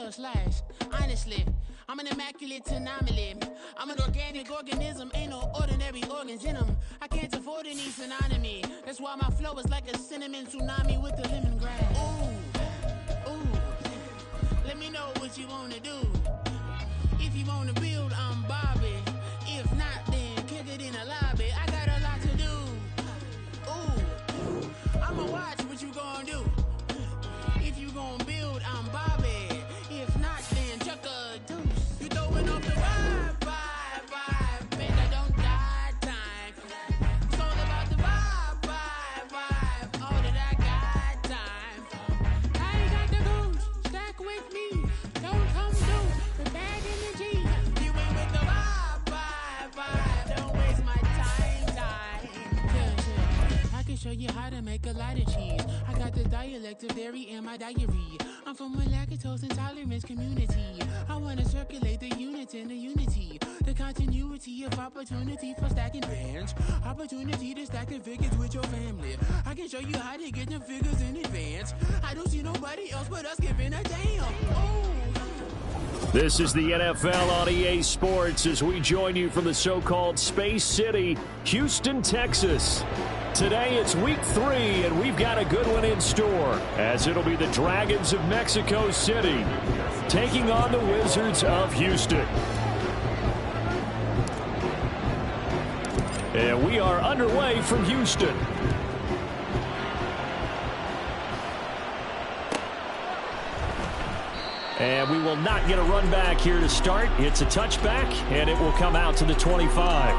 real slice. Honestly, I'm an immaculate anomaly. I'm an organic organism, ain't no ordinary organs in them. I can't afford any synonymy. That's why my flow is like a cinnamon tsunami with the lemongrass. Ooh, ooh. Let me know what you wanna do. If you wanna build, I'm Bobby. If not, then kick it in the lobby. I got a lot to do. Ooh, I'ma watch what you gonna do. If you gonna build, I'm Bobby. If not, then chuck a deuce. You throwing off the vibe, vibe, vibe. Make I don't die time. It's all about the vibe, vibe, vibe. All that I got time. I ain't got the goose. Stack with me. Don't come through with bad energy. You ain't with the vibe, vibe, vibe. Don't waste my time. Yeah. I can show you how to make a lot of cheese. I got the dialect of dairy in my diary. I'm from a lactose intolerance community. I wanna circulate the units in the unity. The continuity of opportunity for stacking bands. Opportunity to stack the figures with your family. I can show you how to get the figures in advance. I don't see nobody else but us giving a damn. Ooh. This is the NFL on EA Sports as we join you from the so-called Space City, Houston, Texas. Today it's week 3, and we've got a good one in store, as it'll be the Dragons of Mexico City taking on the Wizards of Houston. And we are underway from Houston. And we will not get a run back here to start. It's a touchback, and it will come out to the 25.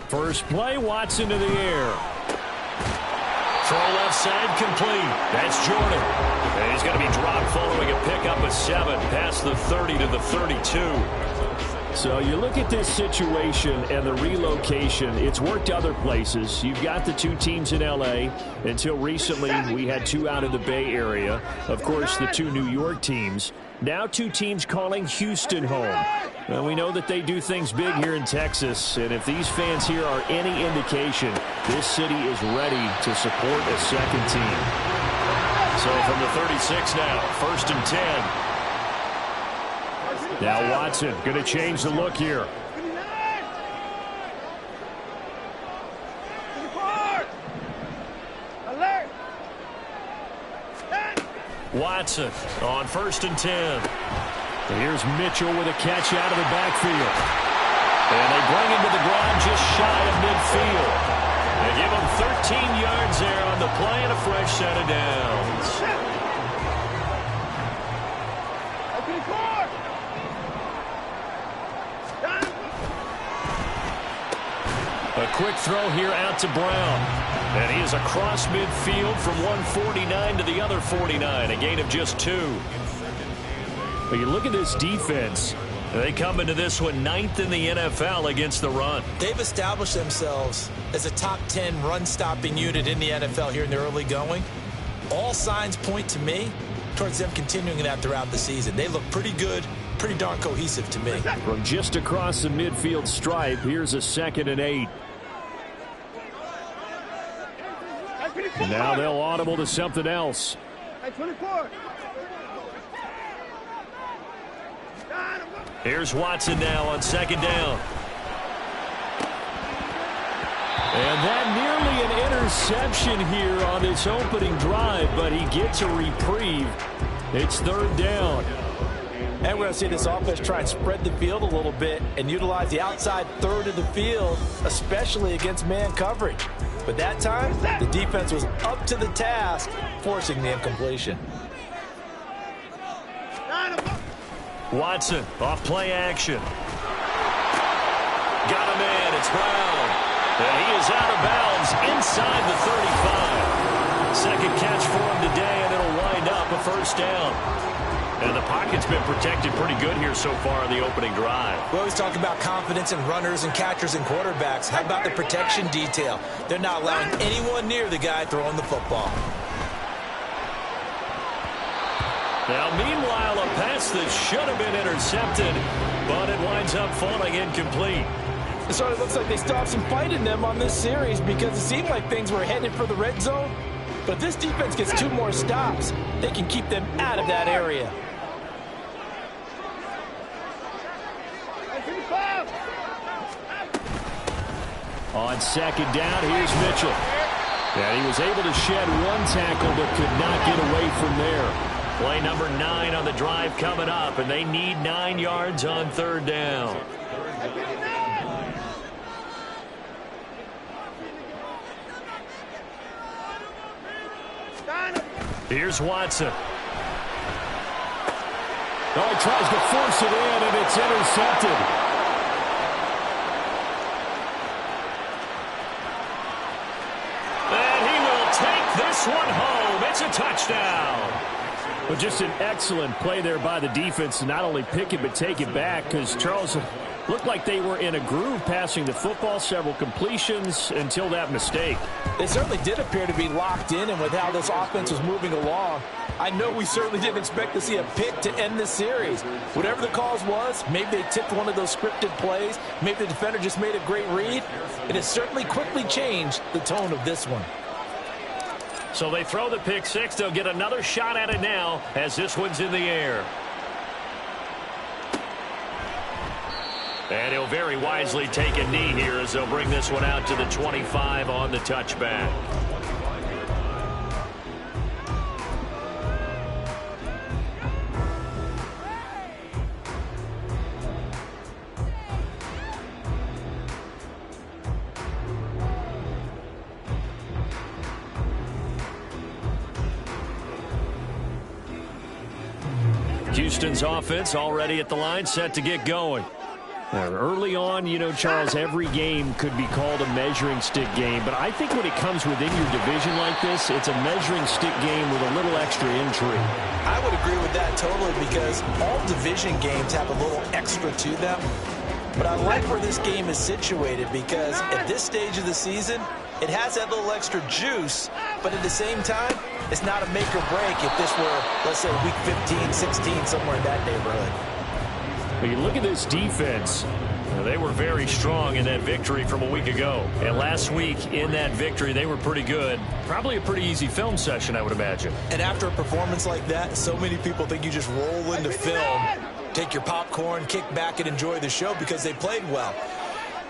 First play, Watson to the air. Throw left side, complete. That's Jordan. And he's going to be dropped following a pickup of 7 past the 30 to the 32. So you look at this situation and the relocation. It's worked other places. You've got the 2 teams in L.A. Until recently, we had 2 out of the Bay Area. Of course, the 2 New York teams. Now 2 teams calling Houston home. Well, we know that they do things big here in Texas, and if these fans here are any indication, this city is ready to support a second team. So from the 36 now, 1st and 10. Now Watson going to change the look here. Watson on 1st and 10. And here's Mitchell with a catch out of the backfield. And they bring him to the ground just shy of midfield. They give him 13 yards there on the play and a fresh set of downs. A quick throw here out to Brown. And he is across midfield from 149 to the other 49. A gain of just 2. But you look at this defense. They come into this one 9th in the NFL against the run. They've established themselves as a top 10 run-stopping unit in the NFL here in the early going. All signs point to me towards them continuing that throughout the season. They look pretty good, pretty darn cohesive to me. From just across the midfield stripe, here's a 2nd and 8. Now they'll audible to something else. 24. Here's Watson now on 2nd down. And that nearly an interception here on this opening drive, but he gets a reprieve. It's 3rd down. And we're going to see this offense try and spread the field a little bit and utilize the outside third of the field, especially against man coverage. But that time, the defense was up to the task, forcing the incompletion. Watson, off play action. Got him in, it's Brown. And he is out of bounds inside the 35. Second catch for him today, and it'll wind up a 1st down. And the pocket's been protected pretty good here so far in the opening drive. We always talk about confidence in runners and catchers and quarterbacks. How about the protection detail? They're not allowing anyone near the guy throwing the football. Now, meanwhile, a pass that should have been intercepted, but it winds up falling incomplete. It sort of looks like they stopped some fight in them on this series because it seemed like things were headed for the red zone. But if this defense gets 2 more stops, they can keep them out of that area. On second down, here's Mitchell. And he was able to shed 1 tackle but could not get away from there. Play number 9 on the drive coming up, and they need 9 yards on third down. Here's Watson. Oh, he tries to force it in, and it's intercepted. And he will take this one home. It's a touchdown. But just an excellent play there by the defense to not only pick it but take it back, because Charles looked like they were in a groove passing the football, several completions until that mistake. They certainly did appear to be locked in, and with how this offense was moving along, I know we certainly didn't expect to see a pick to end this series. Whatever the cause was, maybe they tipped one of those scripted plays, maybe the defender just made a great read. It has certainly quickly changed the tone of this one. So they throw the pick six. They'll get another shot at it now as this one's in the air. And he'll very wisely take a knee here as they'll bring this one out to the 25 on the touchback. Houston's offense already at the line, set to get going. Now, early on, you know, Charles, every game could be called a measuring stick game, but I think when it comes within your division like this, it's a measuring stick game with a little extra intrigue. I would agree with that totally, because all division games have a little extra to them. But I like where this game is situated, because at this stage of the season, it has that little extra juice, but at the same time, it's not a make or break if this were, let's say, week 15, 16, somewhere in that neighborhood. When you look at this defense, they were very strong in that victory from a week ago. And last week in that victory, they were pretty good. Probably a pretty easy film session, I would imagine. And after a performance like that, so many people think you just roll into film, take your popcorn, kick back, and enjoy the show because they played well.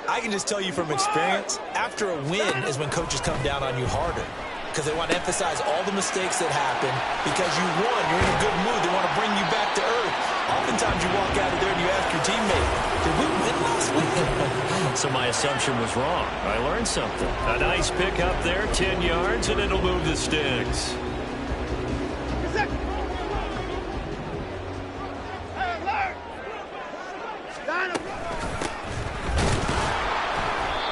I can just tell you from experience, after a win is when coaches come down on you harder, because they want to emphasize all the mistakes that happen. Because you won, you're in a good mood. They want to bring you back to earth. Oftentimes you walk out of there and you ask your teammate, did we win last week? So my assumption was wrong. I learned something. A nice pick up there, 10 yards, and it'll move the sticks.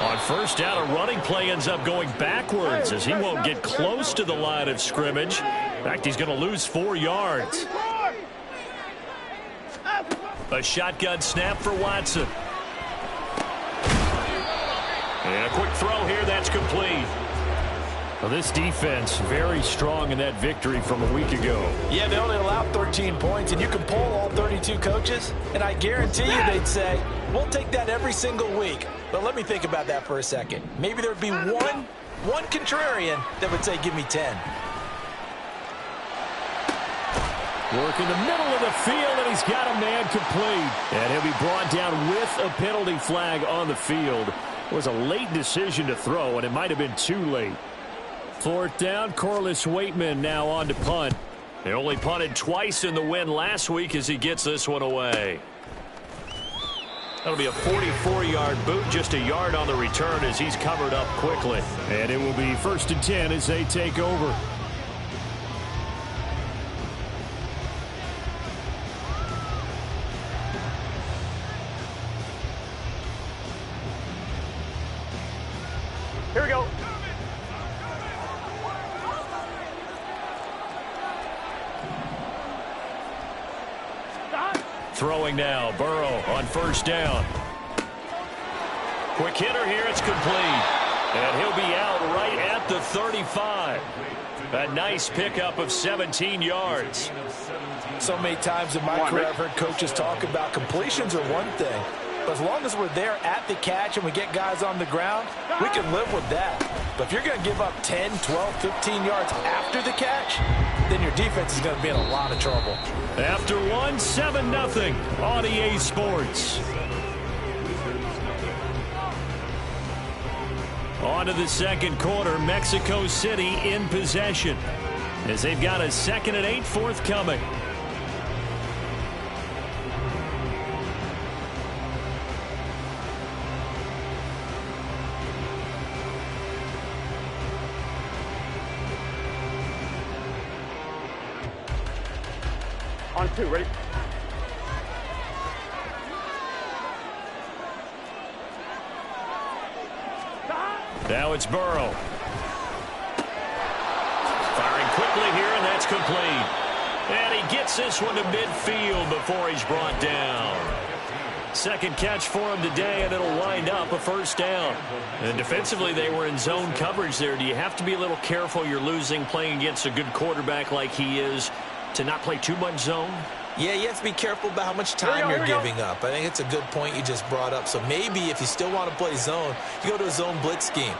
On first down, a running play ends up going backwards as he won't get close to the line of scrimmage. In fact, he's going to lose 4 yards. A shotgun snap for Watson. And a quick throw here, that's complete. Well, this defense very strong in that victory from a week ago. Yeah, they only allowed 13 points, and you can poll all 32 coaches, and I guarantee you they'd say, we'll take that every single week. But let me think about that for a second. Maybe there'd be one contrarian that would say, give me 10. Work in the middle of the field, and he's got a man complete. And he'll be brought down with a penalty flag on the field. It was a late decision to throw, and it might have been too late. Fourth down, Corliss Waitman now on to punt. They only punted twice in the win last week as he gets this one away. That'll be a 44-yard boot, just a yard on the return as he's covered up quickly. And it will be 1st and 10 as they take over. Here we go. Throwing now, Burrow on first down. Quick hitter here, it's complete. And he'll be out right at the 35. A nice pickup of 17 yards. So many times in my career I've heard coaches talk about completions are one thing. But as long as we're there at the catch and we get guys on the ground, we can live with that. But if you're going to give up 10, 12, 15 yards after the catch, then your defense is going to be in a lot of trouble. After one, 7-0 on EA Sports. On to the second quarter, Mexico City in possession as they've got a 2nd and 8 forthcoming. On 2, ready? Now it's Burrow. Firing quickly here, and that's complete. And he gets this one to midfield before he's brought down. Second catch for him today, and it'll wind up a first down. And defensively, they were in zone coverage there. Do you have to be a little careful you're losing playing against a good quarterback like he is to not play too much zone? Yeah, you have to be careful about how much time you're giving up. I think it's a good point you just brought up. So maybe if you still want to play zone, you go to a zone blitz scheme.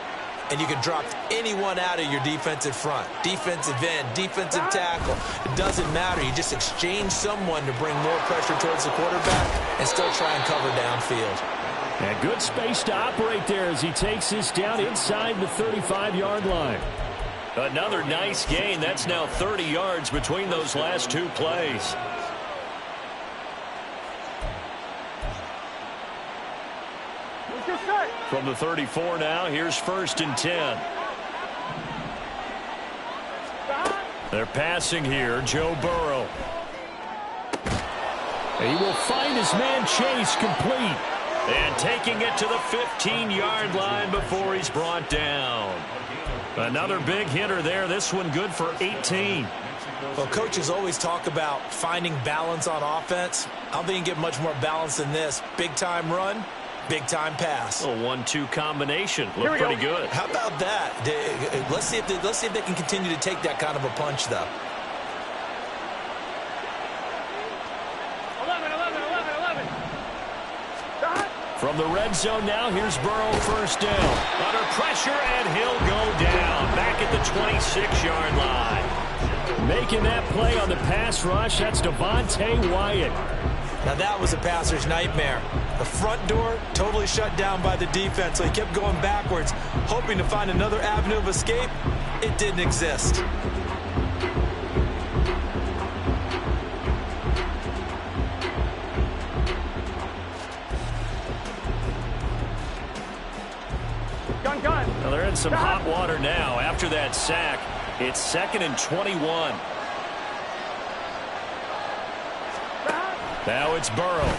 And you can drop anyone out of your defensive front. Defensive end, defensive tackle. It doesn't matter. You just exchange someone to bring more pressure towards the quarterback and still try and cover downfield. And good space to operate there as he takes this down inside the 35-yard line. Another nice gain. That's now 30 yards between those last two plays. From the 34 now, here's 1st and 10. They're passing here, Joe Burrow. He will find his man Chase complete. And taking it to the 15-yard line before he's brought down. Another big hitter there. This one good for 18. Well, coaches always talk about finding balance on offense. I don't think you can get much more balance than this. Big-time run. Big-time pass. A 1-2 combination. Looked pretty good. How about that? Let's see if they can continue to take that kind of a punch, though. 11. From the red zone now, here's Burrow first down. Under pressure, and he'll go down. Back at the 26-yard line. Making that play on the pass rush, that's Devontae Wyatt. Now that was a passer's nightmare. The front door totally shut down by the defense, so he kept going backwards, hoping to find another avenue of escape. It didn't exist. Gun. Well, they're in some hot water now after that sack. It's 2nd and 21. Now it's Burrow.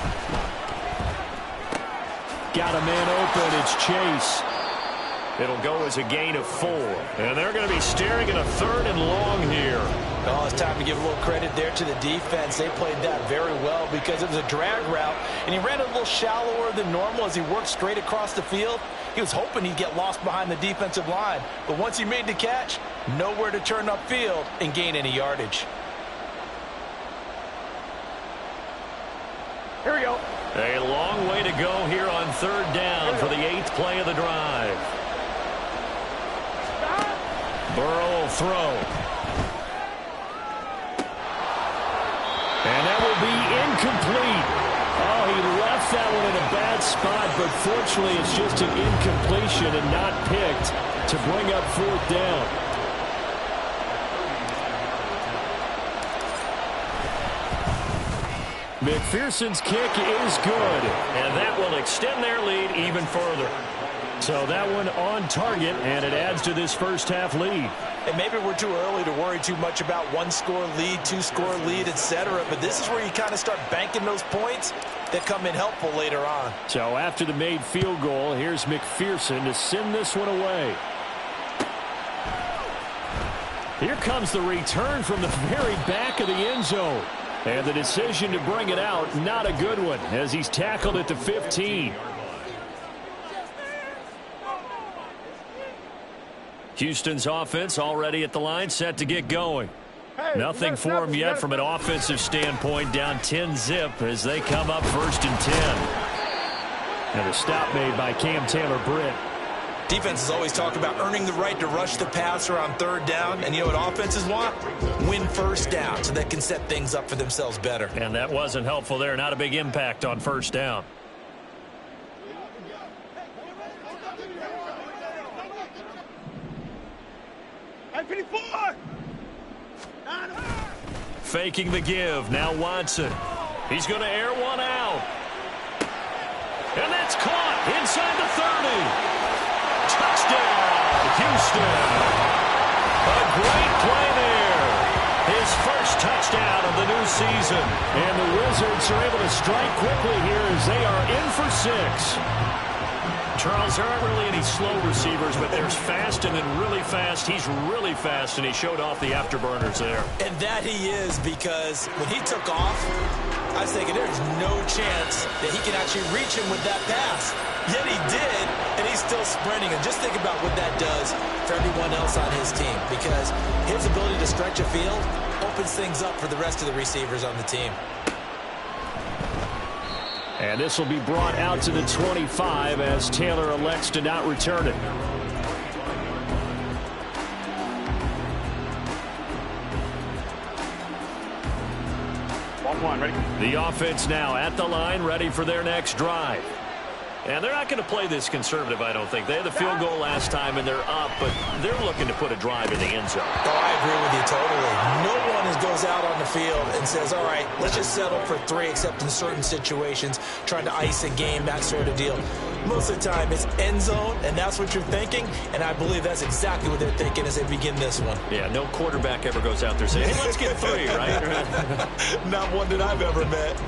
Got a man open. It's Chase. It'll go as a gain of 4. And they're going to be staring at a 3rd and long here. Oh, it's time to give a little credit there to the defense. They played that very well because it was a drag route, and he ran a little shallower than normal as he worked straight across the field. He was hoping he'd get lost behind the defensive line. But once he made the catch, nowhere to turn upfield and gain any yardage. Here we go. A long way to go here on 3rd down for the 8th play of the drive. Burrow will throw. And that will be incomplete. Oh, he left that one in a bad spot, but fortunately it's just an incompletion and not picked to bring up 4th down. McPherson's kick is good, and that will extend their lead even further. So that one on target, and it adds to this first half lead. And maybe we're too early to worry too much about 1-score lead, 2-score lead, etc. But this is where you kind of start banking those points that come in helpful later on. So after the made field goal, here's McPherson to send this one away. Here comes the return from the very back of the end zone. And the decision to bring it out, not a good one, as he's tackled at the 15. Houston's offense already at the line, set to get going. Nothing for him yet from an offensive standpoint, down 10-zip as they come up 1st and 10. And a stop made by Cam Taylor-Britt. Defenses always talk about earning the right to rush the passer on 3rd down. And you know what offenses want? Win 1st down so they can set things up for themselves better. And that wasn't helpful there. Not a big impact on 1st down. Faking the give. Now Watson. He's going to air one out. And that's caught inside the 30. Touchdown, Houston. A great play there. His first touchdown of the new season. And the Wizards are able to strike quickly here as they are in for 6. Charles, there aren't really any slow receivers, but there's fast and then really fast. He's really fast, and he showed off the afterburners there. And that he is, because when he took off, I was thinking there's no chance that he can actually reach him with that pass. Yet he did, and he's still sprinting. And just think about what that does for everyone else on his team, because his ability to stretch a field opens things up for the rest of the receivers on the team. And this will be brought out to the 25 as Taylor elects to not return it. One, ready? The offense now at the line, ready for their next drive. And they're not going to play this conservative, I don't think. They had the field goal last time, and they're up, but they're looking to put a drive in the end zone. Oh, I agree with you totally. No one goes out on the field and says, all right, let's just settle for 3, except in certain situations, trying to ice a game, that sort of deal. Most of the time, it's end zone, and that's what you're thinking, and I believe that's exactly what they're thinking as they begin this one. Yeah, no quarterback ever goes out there saying, hey, let's get 3, right? Not one that I've ever met.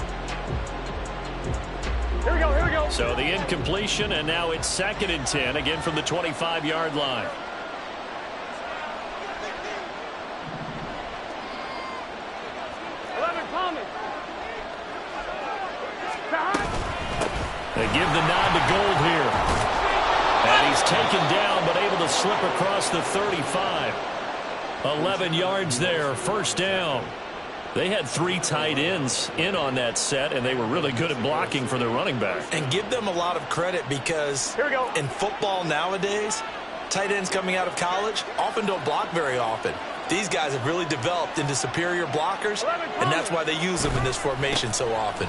Here we go, here we go. So the incompletion, and now it's 2nd and 10, again from the 25-yard line. They give the nod to Gold here. And he's taken down, but able to slip across the 35. 11 yards there, 1st down. They had 3 tight ends in on that set, and they were really good at blocking for their running back. And give them a lot of credit, because in football nowadays, tight ends coming out of college often don't block very often. These guys have really developed into superior blockers, and that's why they use them in this formation so often.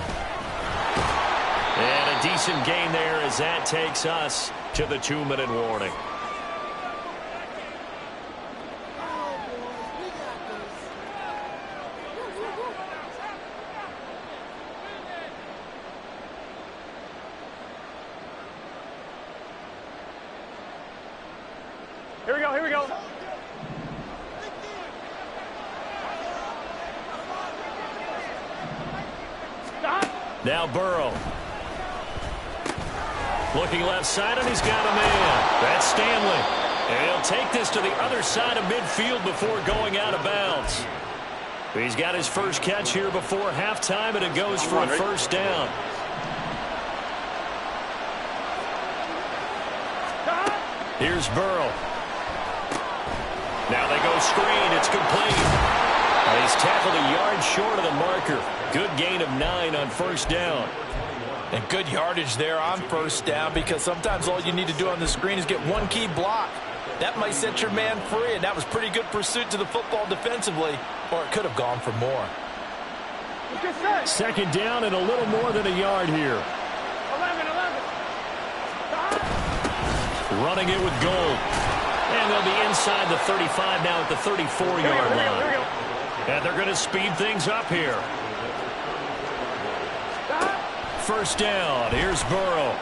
And a decent gain there as that takes us to the 2-minute warning. Here we go, here we go. Now Burrow. Looking left side, and he's got a man. That's Stanley. And he'll take this to the other side of midfield before going out of bounds. He's got his first catch here before halftime, and it goes for a 1st down. Here's Burrow. Now they go screen. It's complete. And he's tackled a yard short of the marker. Good gain of 9 on 1st down. And good yardage there on 1st down, because sometimes all you need to do on the screen is get one key block. That might set your man free, and that was pretty good pursuit to the football defensively, or it could have gone for more. 2nd down and a little more than a yard here. 11. Running it with Gold. And they'll be inside the 35 now at the 34-yard line. And they're going to speed things up here. 1st down. Here's Burrow.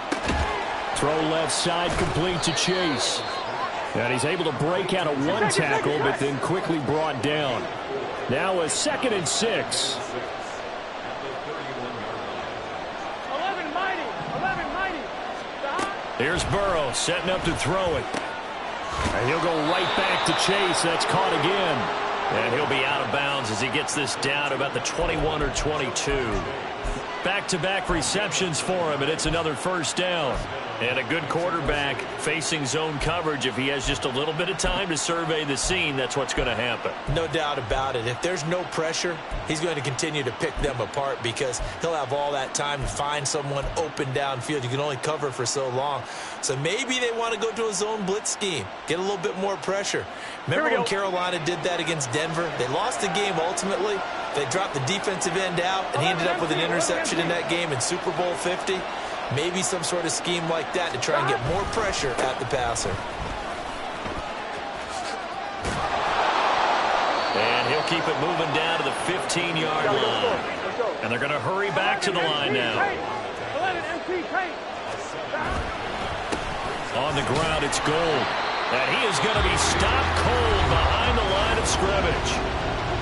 Throw left side, complete to Chase. And he's able to break out of 1 tackle, but then quickly brought down. Now a 2nd and 6. 11 mighty. Here's Burrow setting up to throw it. And he'll go right back to Chase. That's caught again. And he'll be out of bounds as he gets this down about the 21 or 22. Back-to-back receptions for him, and it's another first down. And a good quarterback facing zone coverage. If he has just a little bit of time to survey the scene, that's what's going to happen. No doubt about it. If there's no pressure, he's going to continue to pick them apart because he'll have all that time to find someone open downfield. You can only cover for so long. So maybe they want to go to a zone blitz scheme, get a little bit more pressure. Remember when Carolina did that against Denver? They lost the game ultimately. They dropped the defensive end out, and he ended up with an interception in that game in Super Bowl 50. Maybe some sort of scheme like that to try and get more pressure at the passer. And he'll keep it moving down to the 15-yard line. And they're going to hurry back to the line now. On the ground, it's Gold. And he is going to be stopped cold behind the line of scrimmage.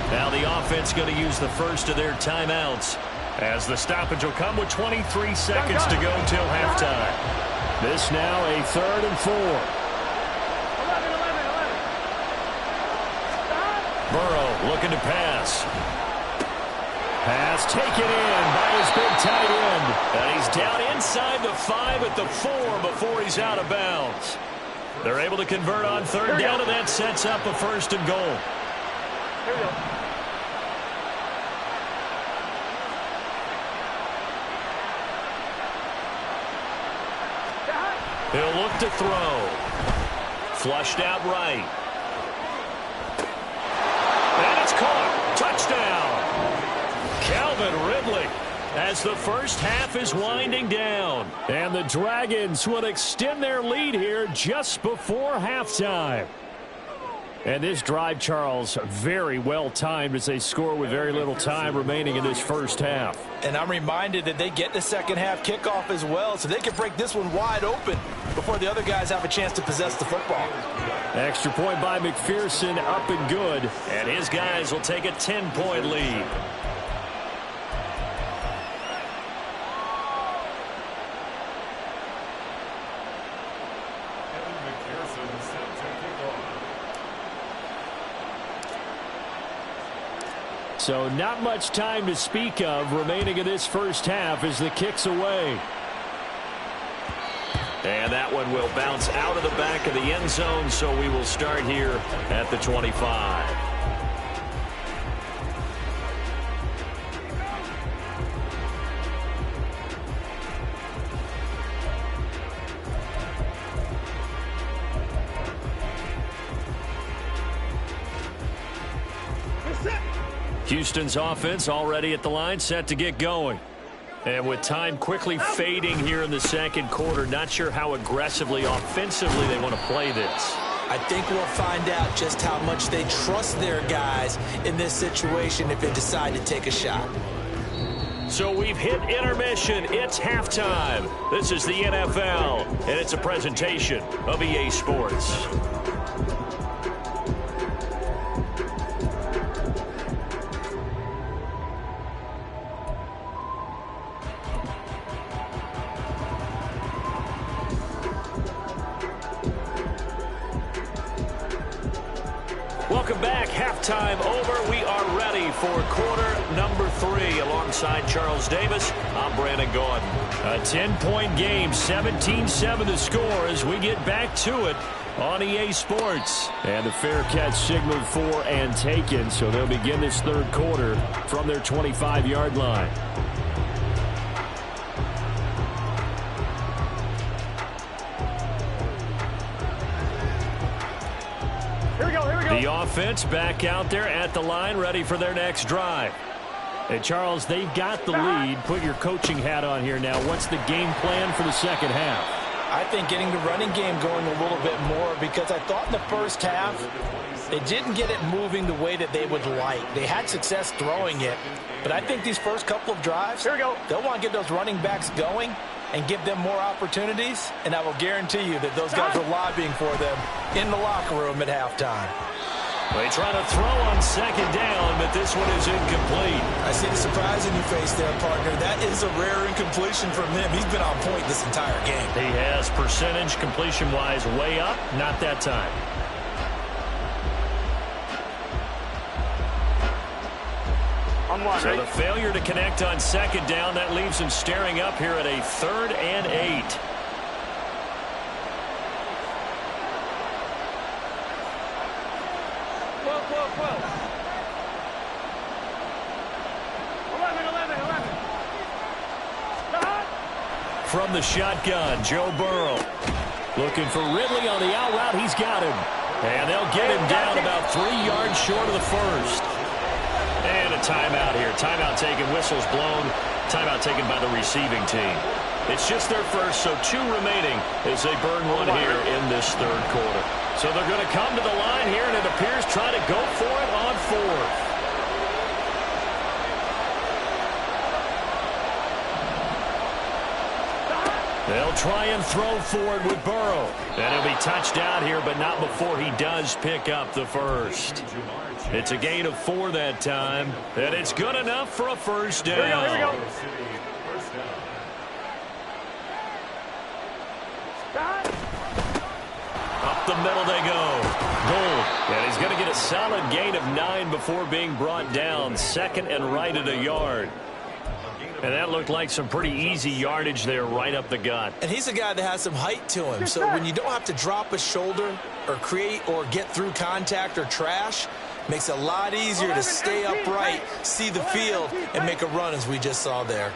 Now the offense going to use the first of their timeouts, as the stoppage will come with 23 seconds to go till halftime. This now a 3rd and 4. 11. Burrow looking to pass. Pass taken in by his big tight end. And he's down inside the 5 at the 4 before he's out of bounds. They're able to convert on 3rd down, and that sets up a 1st and goal. Here we go. He'll look to throw. Flushed out right. And it's caught. Touchdown. Calvin Ridley, as the first half is winding down. And the Dragons will extend their lead here just before halftime. And this drive, Charles, very well timed as they score with very little time remaining in this first half. And I'm reminded that they get the second half kickoff as well, so they can break this one wide open before the other guys have a chance to possess the football. Extra point by McPherson, up and good. And his guys will take a 10-point lead. So not much time to speak of remaining in this first half as the kick's away. And that one will bounce out of the back of the end zone, so we will start here at the 25. Houston's offense already at the line, set to get going. And with time quickly fading here in the second quarter, not sure how aggressively, offensively they want to play this. I think we'll find out just how much they trust their guys in this situation if they decide to take a shot. So we've hit intermission. It's halftime. This is the NFL, and it's a presentation of EA Sports. Welcome back. Halftime over. We are ready for quarter number 3. Alongside Charles Davis, I'm Brandon Gordon. A 10-point game, 17-7 the score as we get back to it on EA Sports. And the fair catch signaled for and taken, so they'll begin this third quarter from their 25-yard line. The offense back out there at the line, ready for their next drive. And Charles, they've got the lead. Put your coaching hat on here now. What's the game plan for the second half? I think getting the running game going a little bit more, because I thought in the first half they didn't get it moving the way that they would like. They had success throwing it, but I think these first couple of drives, they'll want to get those running backs going and give them more opportunities, and I will guarantee you that those guys are lobbying for them in the locker room at halftime. They try to throw on second down, but this one is incomplete. I see the surprise in your face there, partner. That is a rare incompletion from him. He's been on point this entire game. He has percentage completion-wise way up, not that time. On one, So right? the failure to connect on second down, that leaves him staring up here at a 3rd and 8. From the shotgun, Joe Burrow. Looking for Ridley on the out route. He's got him. And they'll get him down about 3 yards short of the first. And a timeout here. Timeout taken, whistles blown. Timeout taken by the receiving team. It's just their first, so 2 remaining as they burn one here in this 3rd quarter. So they're going to come to the line here, and it appears trying to go for it on 4th. They'll try and throw for it with Burrow. And he'll be touched out here, but not before he does pick up the first. It's a gain of 4 that time, and it's good enough for a first down. Here we go. Up the middle they go. Gold. And he's going to get a solid gain of 9 before being brought down. 2nd and right at a yard. And that looked like some pretty easy yardage there right up the gut. And he's a guy that has some height to him. So when you don't have to drop a shoulder or create or get through contact or trash, makes it a lot easier to stay upright, see the field, and make a run as we just saw there.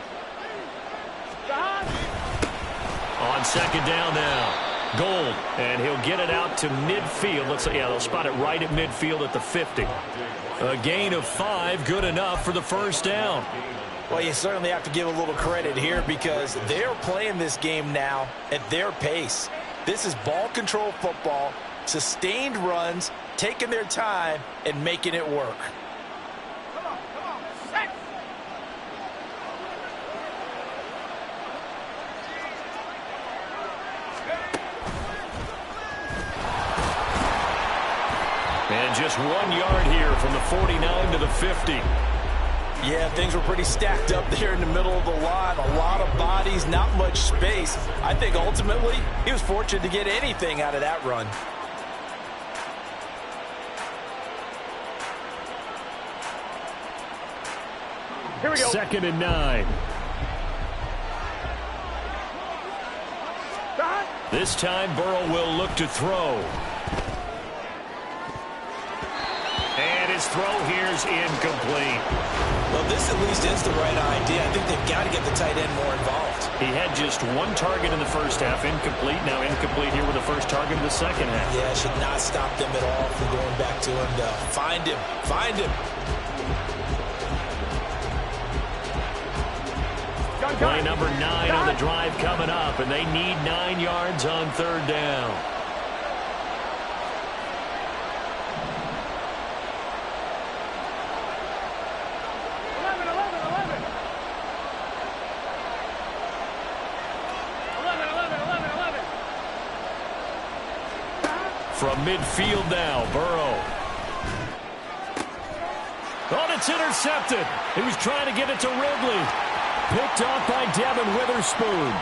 On second down now, Gold, and he'll get it out to midfield. Let's say, yeah, they'll spot it right at midfield at the 50. A gain of 5, good enough for the first down. Well, you certainly have to give a little credit here because they're playing this game now at their pace. This is ball control football, sustained runs, taking their time, and making it work. And just 1 yard here from the 49 to the 50. Yeah, things were pretty stacked up there in the middle of the line. A lot of bodies, not much space. I think ultimately he was fortunate to get anything out of that run. Here we go. 2nd and 9. This time Burrow will look to throw. And his throw here's incomplete. Well, this at least is the right idea. I think they've got to get the tight end more involved. He had just 1 target in the first half, incomplete. Now incomplete here with the first target in the second half. Yeah, should not stop them at all from going back to him. Find him. Find him. Play number 9 on the drive coming up, and they need 9 yards on 3rd down. From midfield now, Burrow. Oh, it's intercepted. He was trying to get it to Ridley. Picked off by Devin Witherspoon.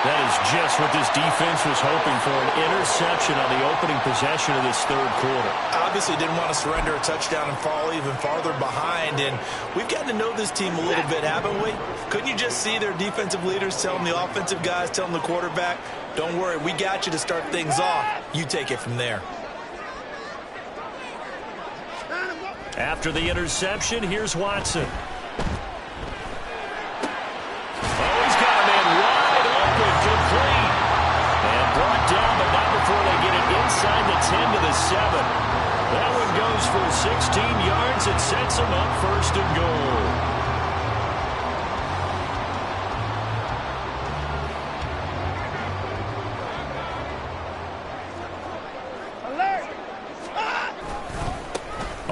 That is just what this defense was hoping for, an interception on the opening possession of this 3rd quarter. Obviously didn't want to surrender a touchdown and fall even farther behind, and we've gotten to know this team a little bit, haven't we? Couldn't you just see their defensive leaders telling the offensive guys, telling the quarterback, don't worry, we got you to start things off. You take it from there. After the interception, here's Watson. Complete. And brought down, but not before they get it inside the 10 to the 7. That one goes for 16 yards. It sets them up 1st and goal.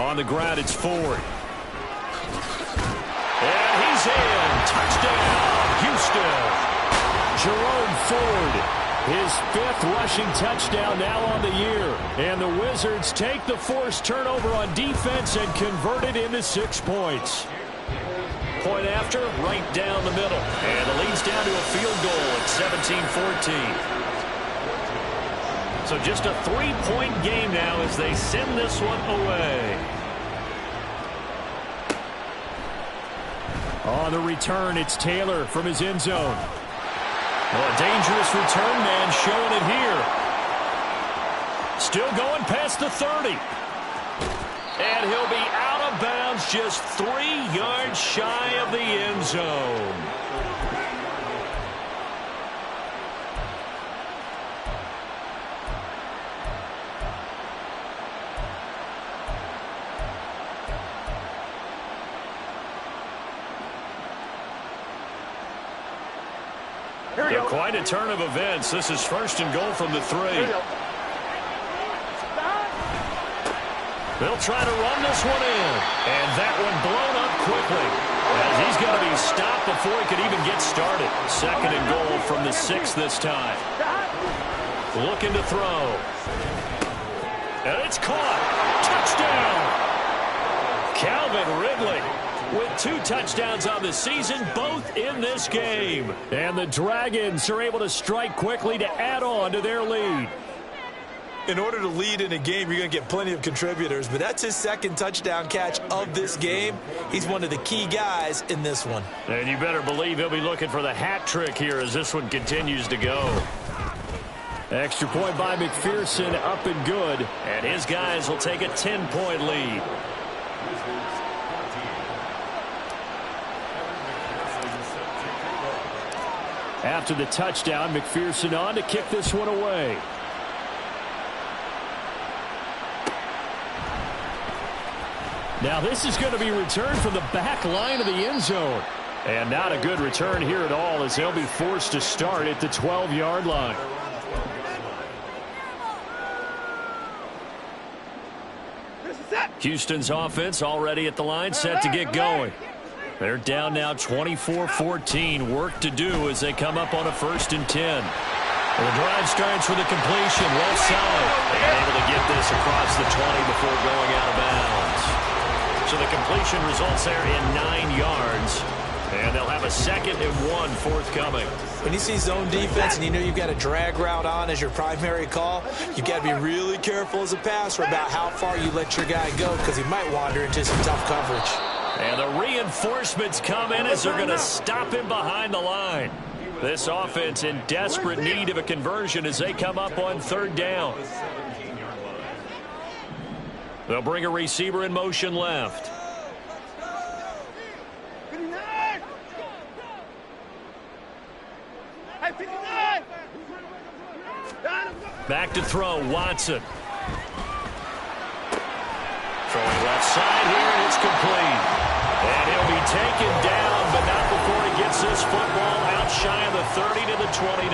On the ground, it's Ford. And he's in. Touchdown, Houston. Jerome Ford, his 5th rushing touchdown now on the year. And the Wizards take the forced turnover on defense and convert it into 6 points. Point after, right down the middle. And it leads down to a field goal at 17-14. So just a 3-point game now as they send this one away. On the return, it's Taylor from his end zone. Well, a dangerous return man showing it here. Still going past the 30. And he'll be out of bounds just 3 yards shy of the end zone. Quite a turn of events. This is first and goal from the 3. They'll try to run this one in. And that one blown up quickly. As he's going to be stopped before he could even get started. Second and goal from the 6 this time. Looking to throw. And it's caught. Touchdown. Calvin Ridley with 2 touchdowns on the season, both in this game. And the Dragons are able to strike quickly to add on to their lead. In order to lead in a game, you're going to get plenty of contributors, but that's his 2nd touchdown catch of this game. He's one of the key guys in this one. And you better believe he'll be looking for the hat trick here as this one continues to go. Extra point by McPherson, up and good. And his guys will take a 10-point lead. After the touchdown, McPherson on to kick this one away. Now this is going to be returned from the back line of the end zone. And not a good return here at all as they'll be forced to start at the 12-yard line. Houston's offense already at the line, set to get going. They're down now 24-14. Work to do as they come up on a 1st and 10. Well, the drive starts with a completion left side. They're able to get this across the 20 before going out of bounds. So the completion results there in 9 yards. And they'll have a 2nd and 1 forthcoming. When you see zone defense and you know you've got a drag route on as your primary call, you've got to be really careful as a passer about how far you let your guy go because he might wander into some tough coverage. And the reinforcements come in as they're going to stop him behind the line. This offense in desperate need of a conversion as they come up on 3rd down. They'll bring a receiver in motion left. Back to throw, Watson. Throwing left side here, and it's complete. And he'll be taken down, but not before he gets this football out shy of the 30 to the 29.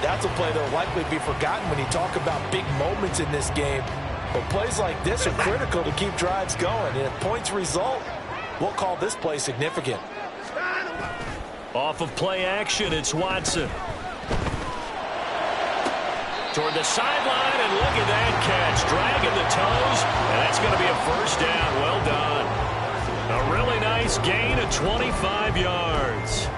That's a play that will likely be forgotten when you talk about big moments in this game. But plays like this are critical to keep drives going. And if points result, we'll call this play significant. Off of play action, it's Watson. Toward the sideline, and look at that catch. Dragging the toes, and that's going to be a 1st down. Well done. A really nice gain of 25 yards.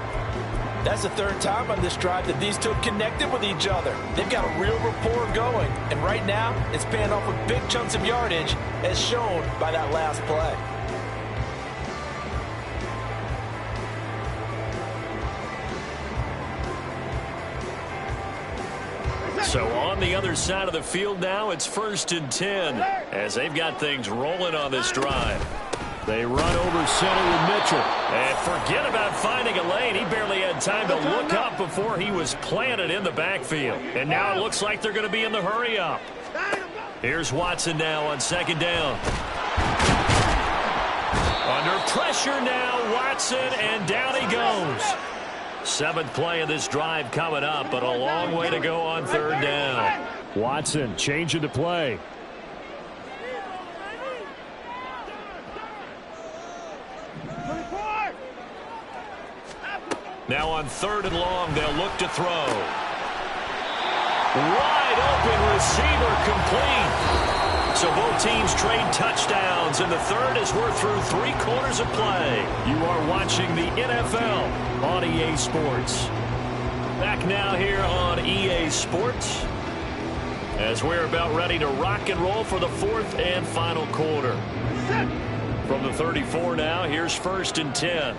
That's the 3rd time on this drive that these 2 have connected with each other. They've got a real rapport going. And right now, it's paying off with big chunks of yardage, as shown by that last play. So on the other side of the field now, it's 1st and 10 as they've got things rolling on this drive. They run over center with Mitchell. And forget about finding a lane. He barely had time to look up before he was planted in the backfield. And now it looks like they're going to be in the hurry up. Here's Watson now on 2nd down. Under pressure now, Watson, and down he goes. 7th play of this drive coming up, but a long way to go on 3rd down. Watson changing the play. Now on 3rd and long, they'll look to throw. Wide open receiver complete. So both teams trade touchdowns, and the 3rd as we're through 3 quarters of play. You are watching the NFL on EA Sports. Back now here on EA Sports as we're about ready to rock and roll for the 4th and final quarter. From the 34 now, here's 1st and 10.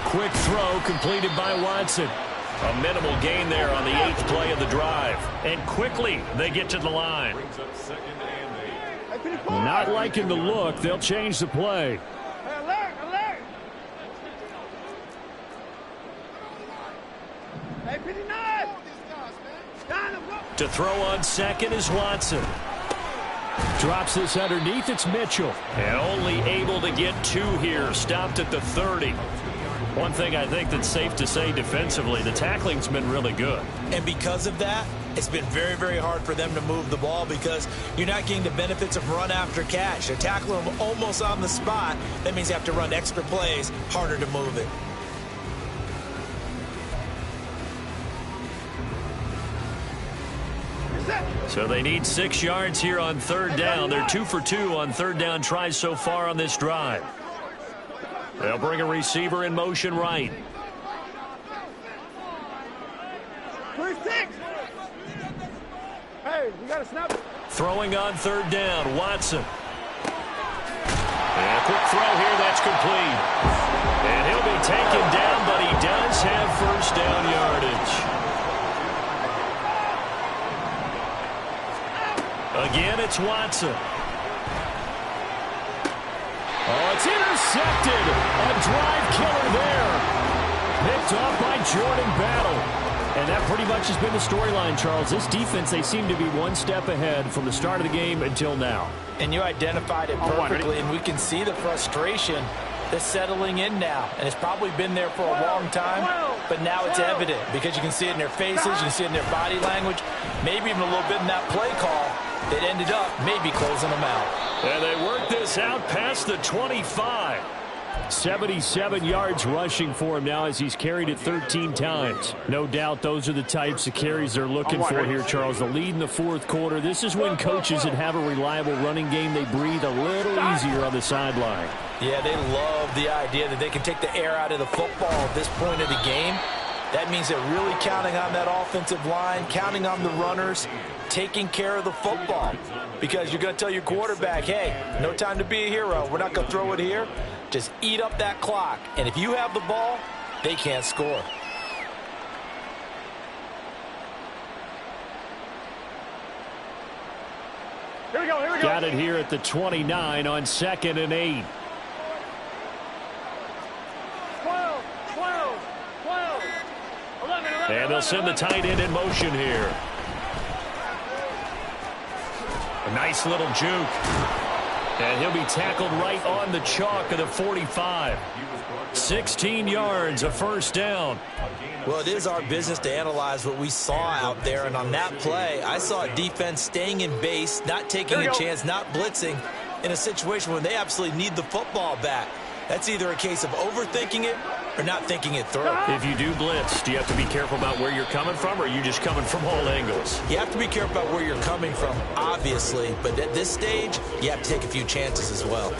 Quick throw completed by Watson. A minimal gain there on the 8th play of the drive. And quickly they get to the line. Not liking the look. They'll change the play. Alert, alert. Hey, 59. To throw on 2nd is Watson. Drops this underneath. It's Mitchell. And only able to get 2 here. Stopped at the 30. One thing I think that's safe to say defensively, the tackling's been really good. And because of that, it's been very, very hard for them to move the ball because you're not getting the benefits of run after catch. They're tackling them almost on the spot. That means you have to run extra plays, harder to move it. So they need 6 yards here on 3rd down. They're 2 for 2 on 3rd down tries so far on this drive. They'll bring a receiver in motion right. 26. Hey, you got to snap it. Throwing on 3rd down, Watson. And a quick throw here, that's complete. And he'll be taken down, but he does have 1st down yardage. Again, it's Watson. Oh, it's intercepted. A drive killer there. Picked off by Jordan Battle. And that pretty much has been the storyline, Charles. This defense, they seem to be one step ahead from the start of the game until now. And you identified it perfectly, and we can see the frustration that's settling in now. And it's probably been there for a long time, but now it's evident because you can see it in their faces, you can see it in their body language, maybe even a little bit in that play call that ended up maybe closing them out. And they work this out past the 25. 77 yards rushing for him now as he's carried it 13 times. No doubt those are the types of carries they're looking for here, Charles. The lead in the 4th quarter. This is when coaches that have a reliable running game, they breathe a little easier on the sideline. Yeah, they love the idea that they can take the air out of the football at this point of the game. That means they're really counting on that offensive line, counting on the runners, taking care of the football. Because you're going to tell your quarterback, hey, no time to be a hero. We're not going to throw it here. Just eat up that clock. And if you have the ball, they can't score. Here we go, here we go. Got it here at the 29 on 2nd and 8. 12, 12, 12, 11, 11. And they'll send the tight end in motion here. A nice little juke. And he'll be tackled right on the chalk of the 45. 16 yards, a 1st down. Well, it is our business to analyze what we saw out there. And on that play, I saw a defense staying in base, not taking a chance, not blitzing in a situation where they absolutely need the football back. That's either a case of overthinking it or not thinking it through. If you do blitz, do you have to be careful about where you're coming from, or are you just coming from all angles? You have to be careful about where you're coming from, obviously, but at this stage, you have to take a few chances as well.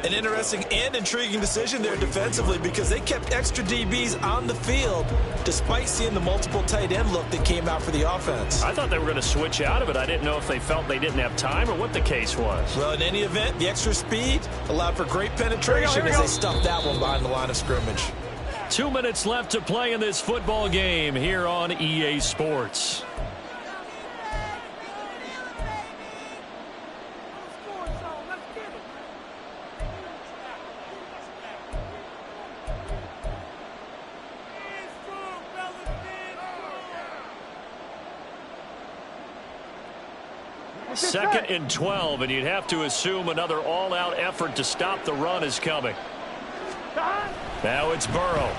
An interesting and intriguing decision there defensively because they kept extra DBs on the field despite seeing the multiple tight end look that came out for the offense. I thought they were going to switch out of it. I didn't know if they felt they didn't have time or what the case was. Well, in any event, the extra speed allowed for great penetration as they stuffed that one behind the line of scrimmage. 2 minutes left to play in this football game here on EA Sports. Second and 12, and you'd have to assume another all-out effort to stop the run is coming. Now it's Burrow.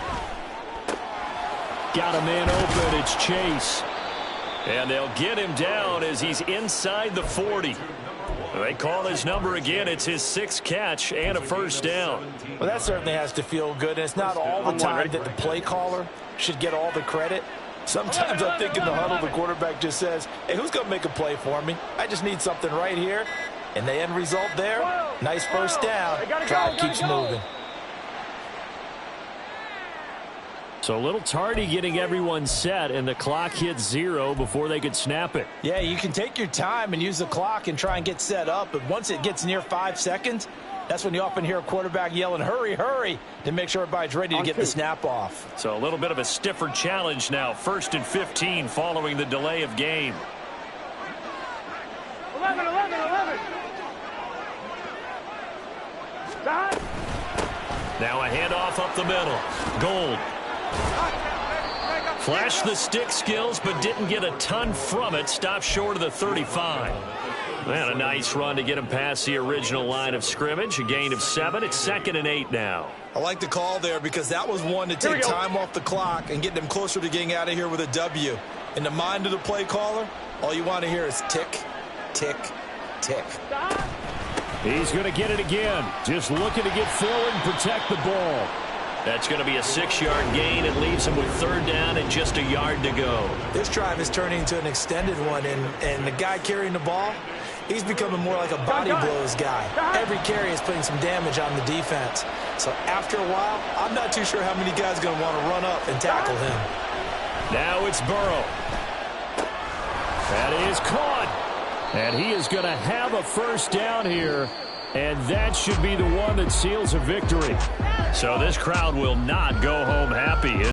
Got a man open. It's Chase. And they'll get him down as he's inside the 40. They call his number again. It's his 6th catch and a 1st down. Well, that certainly has to feel good. And it's not all the time that the play caller should get all the credit. Sometimes I think in the huddle, the quarterback just says, hey, who's going to make a play for me? I just need something right here. And the end result there, nice 1st down. Drive keeps moving. So a little tardy getting everyone set, and the clock hit 0 before they could snap it. Yeah, you can take your time and use the clock and try and get set up, but once it gets near 5 seconds, that's when you often hear a quarterback yelling, hurry, hurry, to make sure everybody's ready to get the snap off. So a little bit of a stiffer challenge now. 1st and 15 following the delay of game. 11. Stop. Now a handoff up the middle. Gold. Flashed the stick skills, but didn't get a ton from it. Stopped short of the 35. And a nice run to get him past the original line of scrimmage. A gain of 7. It's 2nd and 8 now. I like the call there because that was one to take time off the clock and get them closer to getting out of here with a W. In the mind of the play caller, all you want to hear is tick, tick, tick. He's going to get it again. Just looking to get forward and protect the ball. That's going to be a 6-yard gain. It leaves him with 3rd down and just a yard to go. This drive is turning into an extended one, and the guy carrying the ball, he's becoming more like a body blows guy. Every carry is putting some damage on the defense. So after a while, I'm not too sure how many guys are going to want to run up and tackle him. Now it's Burrow. That is caught. And he is going to have a 1st down here. And that should be the one that seals a victory. So this crowd will not go home happy.